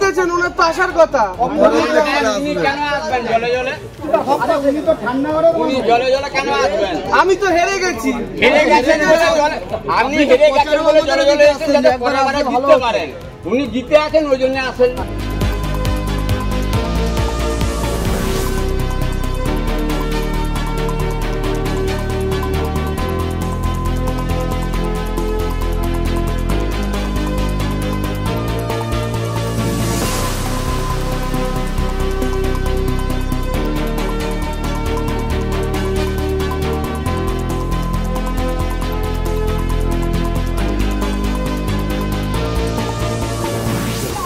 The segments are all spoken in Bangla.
গেছেন, ওনার তো আসার কথা। আমি তো হেরে গেছি। আপনি হেরে গেছেন বলে জলে জলে এসেছেন, যাতে পরে জিততে পারেন। উনি জিতে আছেন, ওই জন্য আসেন।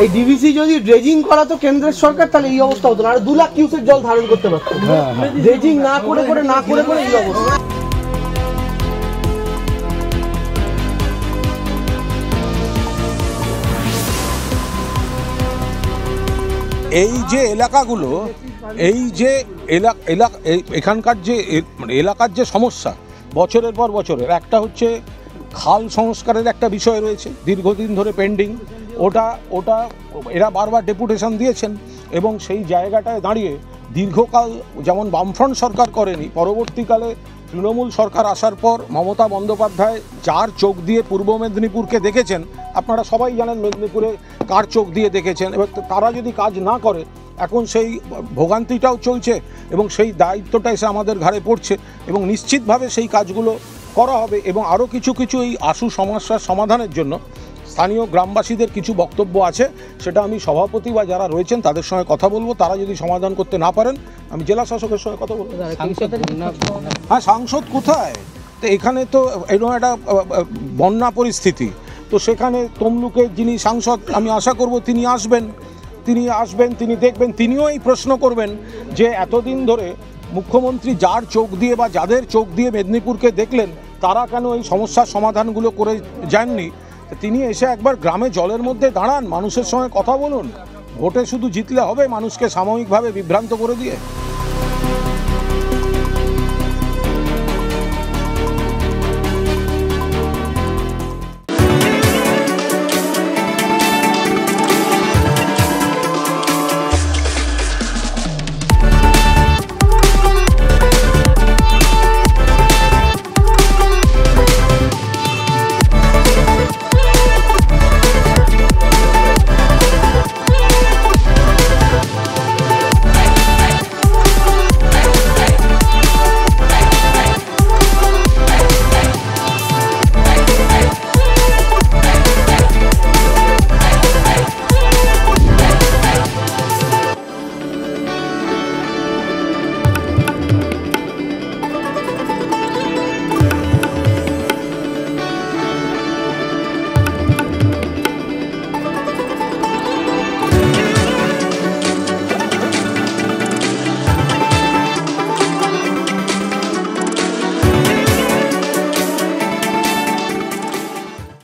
এই ডিভিসি যদি ড্রেজিং করা তো কেন্দ্রের সরকার, তাহলে এই অবস্থা হতো না। আর 2 লাখ কিউসেক জল ধারণ করতে পারতো। ড্রেজিং না করে এই অবস্থা। এই যে এলাকাগুলো, এই যে এখানকার যে এলাকার যে সমস্যা বছরের পর বছরের, একটা হচ্ছে খাল সংস্কারের একটা বিষয় রয়েছে দীর্ঘদিন ধরে পেন্ডিং। ওটা এরা বারবার ডেপুটেশন দিয়েছেন এবং সেই জায়গাটায় দাঁড়িয়ে দীর্ঘকাল যেমন বামফ্রন্ট সরকার করেনি, পরবর্তীকালে তৃণমূল সরকার আসার পর মমতা বন্দ্যোপাধ্যায় যার চোখ দিয়ে পূর্ব মেদিনীপুরকে দেখেছেন, আপনারা সবাই জানেন মেদিনীপুরে কার চোখ দিয়ে দেখেছেন, এবার তারা যদি কাজ না করে এখন সেই ভোগান্তিটাও চলছে এবং সেই দায়িত্বটা এসে আমাদের ঘাড়ে পড়ছে এবং নিশ্চিতভাবে সেই কাজগুলো করা হবে। এবং আরও কিছু এই আশু সমস্যার সমাধানের জন্য স্থানীয় গ্রামবাসীদের কিছু বক্তব্য আছে, সেটা আমি সভাপতি বা যারা রয়েছেন তাদের সঙ্গে কথা বলবো। তারা যদি সমাধান করতে না পারেন আমি জেলা শাসকের সঙ্গে কথা বলবো। হ্যাঁ, সাংসদ কোথায়? তো এখানে তো এরকম একটা বন্যা পরিস্থিতি, তো সেখানে তমলুকের যিনি সাংসদ আমি আশা করব তিনি আসবেন, তিনি দেখবেন, তিনিও এই প্রশ্ন করবেন যে এতদিন ধরে মুখ্যমন্ত্রী যার চোখ দিয়ে বা যাদের চোখ দিয়ে মেদিনীপুরকে দেখলেন তারা কেন এই সমস্যার সমাধানগুলো করে যাননি। তিনি এসে একবার গ্রামে জলের মধ্যে দাঁড়ান, মানুষের সঙ্গে কথা বলুন। ভোটে শুধু জিতলে হবে মানুষকে সাময়িকভাবে বিভ্রান্ত করে দিয়ে?